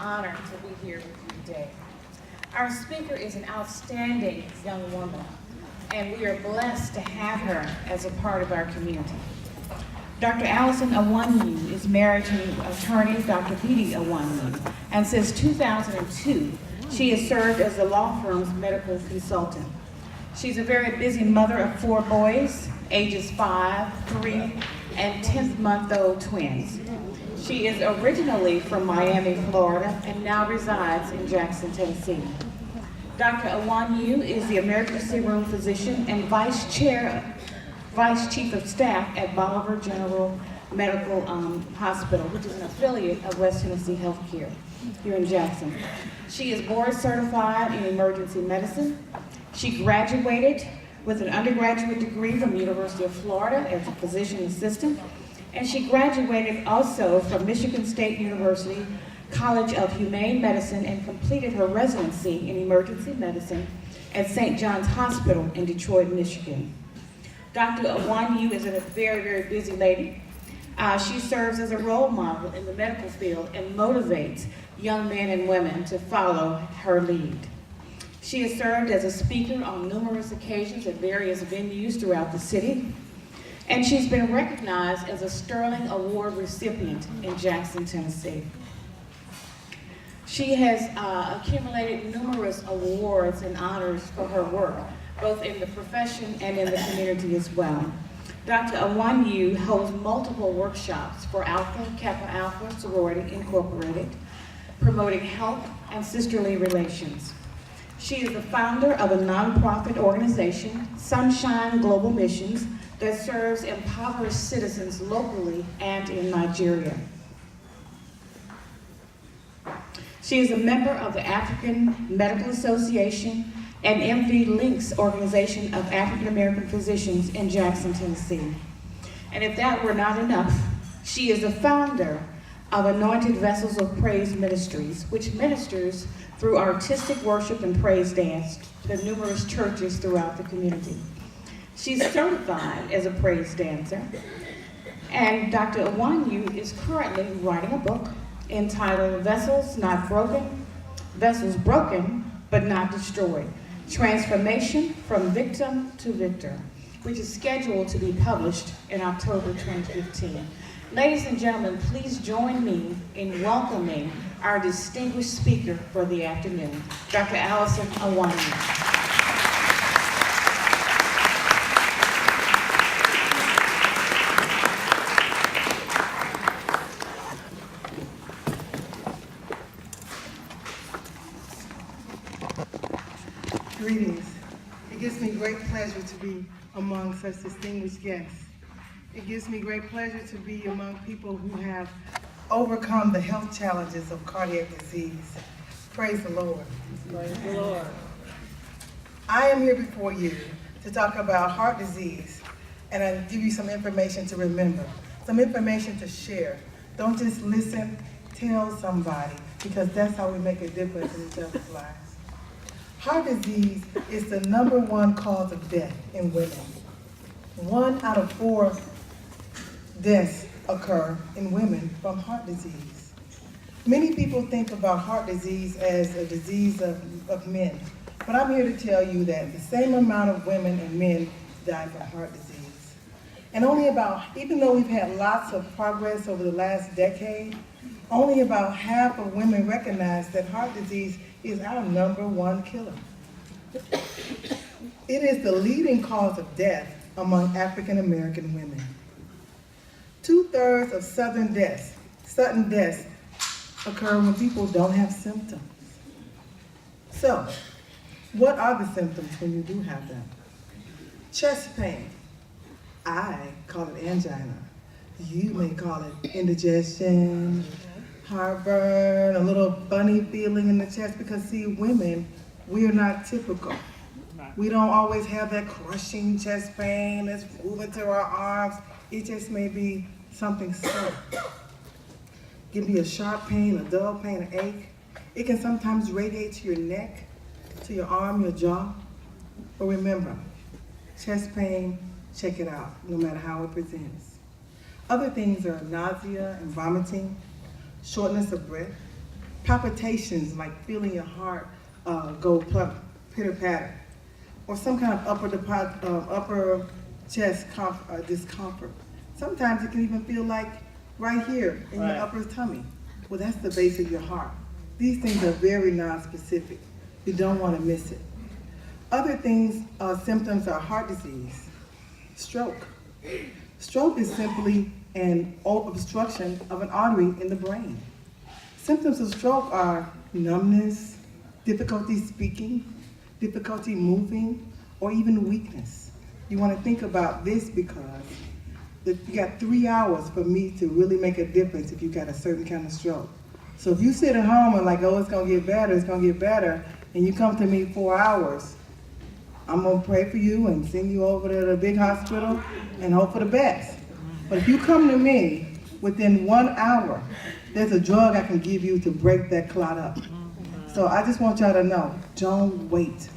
honor to be here with you today. Our speaker is an outstanding young woman, and we are blessed to have her as a part of our community. Dr. Allyson Anyanwu is married to attorney Dr. Anyanwu, and since 2002, she has served as the law firm's medical consultant. She's a very busy mother of 4 boys, ages 5, 3, and 10th-month-old twins. She is originally from Miami, Florida, and now resides in Jackson, Tennessee. Dr. Anyanwu is the emergency room physician and vice chief of staff at Bolivar General Medical Hospital, which is an affiliate of West Tennessee Healthcare here in Jackson. She is board certified in emergency medicine. She graduated with an undergraduate degree from the University of Florida as a physician assistant, and she graduated also from Michigan State University College of Humane Medicine and completed her residency in emergency medicine at St. John's Hospital in Detroit, Michigan. Dr. Anyanwu is a very, very busy lady. She serves as a role model in the medical field and motivates young men and women to follow her lead. She has served as a speaker on numerous occasions at various venues throughout the city, and she's been recognized as a Sterling Award recipient in Jackson, Tennessee. She has accumulated numerous awards and honors for her work, both in the profession and in the community as well. Dr. Anyanwu holds multiple workshops for Alpha Kappa Alpha Sorority Incorporated, promoting health and sisterly relations. She is the founder of a nonprofit organization, Sunshine Global Missions, that serves impoverished citizens locally and in Nigeria. She is a member of the African Medical Association and MV Links Organization of African American Physicians in Jackson, Tennessee. And if that were not enough, she is the founder of Anointed Vessels of Praise Ministries, which ministers through artistic worship and praise dance to numerous churches throughout the community. She's certified as a praise dancer, and Dr. Anyanwu is currently writing a book entitled Vessels Broken but Not Destroyed, Transformation from Victim to Victor, which is scheduled to be published in October 2015. Ladies and gentlemen, please join me in welcoming our distinguished speaker for the afternoon, Dr. Allyson Anyanwu. Greetings. It gives me great pleasure to be among such distinguished guests. It gives me great pleasure to be among people who have overcome the health challenges of cardiac disease. Praise the Lord. Praise the Lord. I am here before you to talk about heart disease, and I give you some information to remember, some information to share. Don't just listen, tell somebody, because that's how we make a difference in each other's lives. Heart disease is the #1 cause of death in women. 1 out of 4 deaths occur in women from heart disease. Many people think about heart disease as a disease of men, but I'm here to tell you that the same amount of women and men die from heart disease. And even though we've had lots of progress over the last decade, only about half of women recognize that heart disease is our #1 killer. It is the leading cause of death among African American women. 2/3 of sudden deaths occur when people don't have symptoms. So, what are the symptoms when you do have them? Chest pain. I call it angina. You may call it indigestion, heartburn, a little funny feeling in the chest, because see, women, we are not typical. We don't always have that crushing chest pain that's moving through our arms. It just may be something subtle. Give me a sharp pain, a dull pain, an ache. It can sometimes radiate to your neck, to your arm, your jaw. But remember, chest pain, check it out, no matter how it presents. Other things are nausea and vomiting, shortness of breath, palpitations, like feeling your heart go pitter-patter, or some kind of upper chest discomfort. Sometimes it can even feel like right here in your upper tummy. Well, that's the base of your heart. These things are very non-specific. You don't want to miss it. Other things, symptoms are heart disease, stroke. Stroke is simply an obstruction of an artery in the brain. Symptoms of stroke are numbness, difficulty speaking, difficulty moving, or even weakness. You want to think about this because you got 3 hours for me to really make a difference if you got a certain kind of stroke. So if you sit at home and like, oh, it's gonna get better, and you come to me 4 hours, I'm gonna pray for you and send you over to the big hospital and hope for the best. But if you come to me within 1 hour, there's a drug I can give you to break that clot up. So I just want y'all to know, don't wait.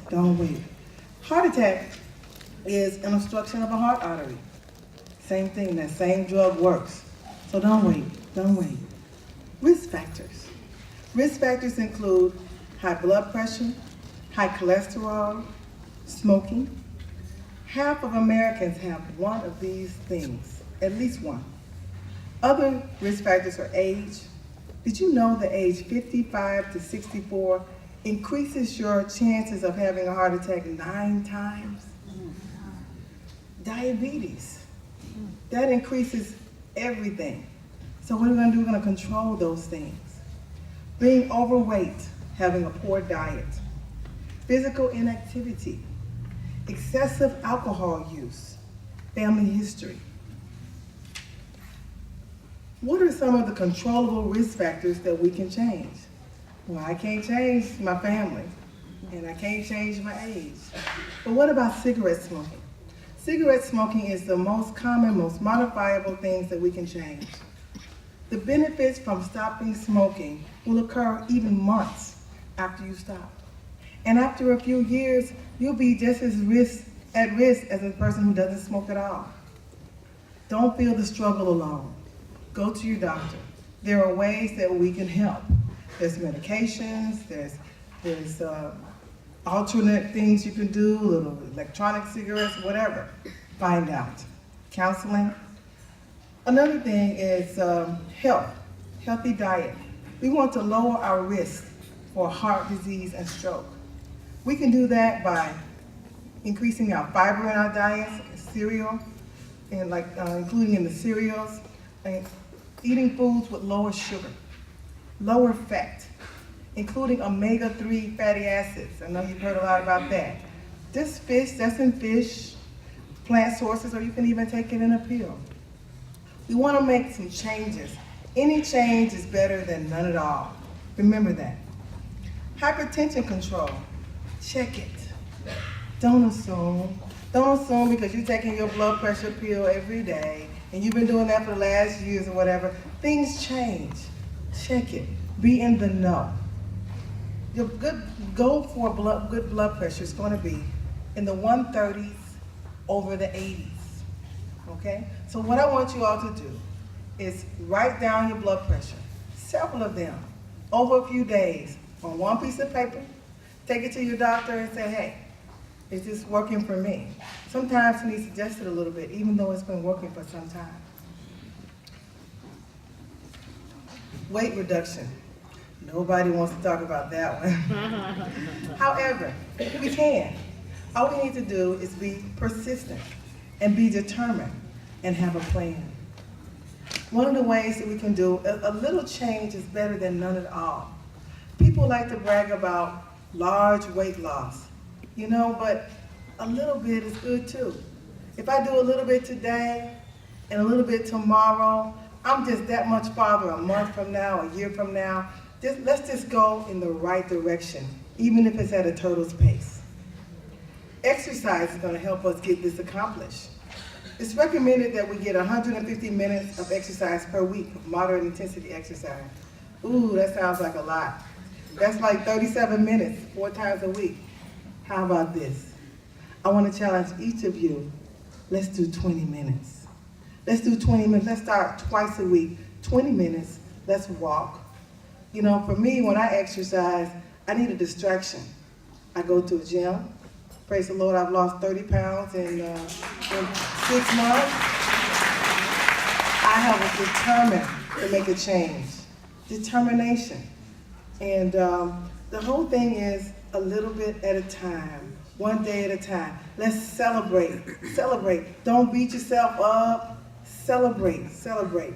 Heart attack is an obstruction of a heart artery. Same thing, that same drug works. So don't wait. Risk factors. Risk factors include high blood pressure, high cholesterol, smoking. Half of Americans have one of these things, at least one. Other risk factors are age. Did you know that age 55 to 64 increases your chances of having a heart attack 9 times? Diabetes, that increases everything. So what are we gonna do? We're gonna control those things. Being overweight, having a poor diet, physical inactivity, excessive alcohol use, family history. What are some of the controllable risk factors that we can change? Well, I can't change my family, and I can't change my age. But what about cigarette smoking? Cigarette smoking is the most common, most modifiable things that we can change. The benefits from stopping smoking will occur even months after you stop. And after a few years, you'll be just as at risk as a person who doesn't smoke at all. Don't feel the struggle alone. Go to your doctor. There are ways that we can help. There's medications, there's alternate things you can do, little electronic cigarettes, whatever. Find out. Counseling. Another thing is healthy diet. We want to lower our risk for heart disease and stroke. We can do that by increasing our fiber in our diets, cereal, and including in the cereals, and eating foods with lower sugar, lower fat, including omega-3 fatty acids. I know you've heard a lot about that. This fish, that's in fish, plant sources, or you can even take it in a pill. We want to make some changes. Any change is better than none at all. Remember that. Hypertension control, check it. Don't assume. Don't assume because you're taking your blood pressure pill every day and you've been doing that for the last years or whatever. Things change. Check it. Be in the know. Your good goal for good blood pressure is going to be in the 130s over the 80s. Okay? So what I want you all to do is write down your blood pressure, several of them, over a few days on one piece of paper. Take it to your doctor and say, hey, is this working for me? Sometimes you need to adjust it a little bit, even though it's been working for some time. Weight reduction. Nobody wants to talk about that one. However, we can. All we need to do is be persistent and be determined and have a plan. One of the ways that we can do, a little change is better than none at all. People like to brag about large weight loss, but a little bit is good too. If I do a little bit today and a little bit tomorrow, I'm just that much farther a month from now, a year from now. Let's just go in the right direction, even if it's at a turtle's pace. Exercise is going to help us get this accomplished. It's recommended that we get 150 minutes of exercise per week, moderate intensity exercise. Ooh, that sounds like a lot. That's like 37 minutes, 4 times a week. How about this? I want to challenge each of you. Let's do 20 minutes. Let's do 20 minutes. Let's start twice a week. 20 minutes. Let's walk. You know, for me, when I exercise, I need a distraction. I go to a gym. Praise the Lord, I've lost 30 pounds in 6 months. I have a determined to make a change. Determination. And the whole thing is a little bit at a time, one day at a time. Let's celebrate, celebrate. Don't beat yourself up, celebrate, celebrate.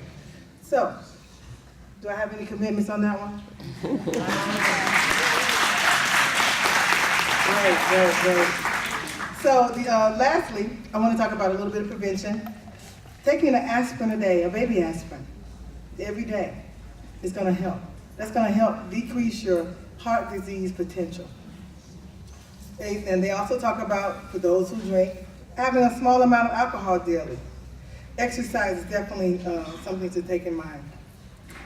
So, do I have any commitments on that one? Great. So, lastly, I want to talk about a little bit of prevention. Taking an aspirin a day, a baby aspirin, every day is going to help. That's going to help decrease your heart disease potential. And they also talk about, for those who drink, having a small amount of alcohol daily. Exercise is definitely something to take in mind.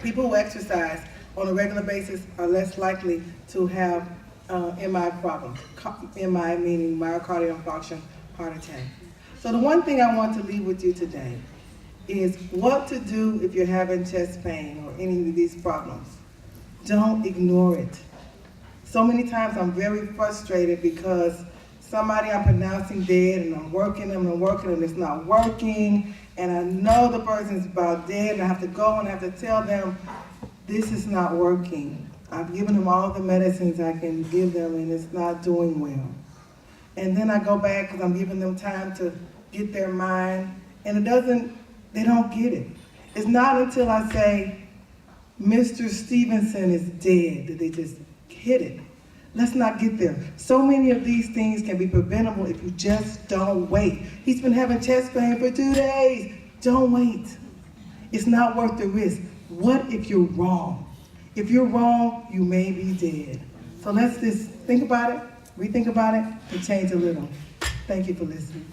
People who exercise on a regular basis are less likely to have MI problems. MI meaning myocardial infarction, heart attack. So the one thing I want to leave with you today is what to do if you're having chest pain or any of these problems. Don't ignore it. So many times I'm very frustrated because somebody I'm pronouncing dead and I'm working them and it's not working, and I know the person's about dead and I have to go and I have to tell them this is not working. I've given them all the medicines I can give them and it's not doing well. And then I go back because I'm giving them time to get their mind, and they don't get it. It's not until I say, Mr. Stevenson is dead, that they just hit it. Let's not get there. So many of these things can be preventable if you just don't wait. He's been having chest pain for 2 days. Don't wait. It's not worth the risk. What if you're wrong? If you're wrong, you may be dead. So let's just think about it, rethink about it, and change a little. Thank you for listening.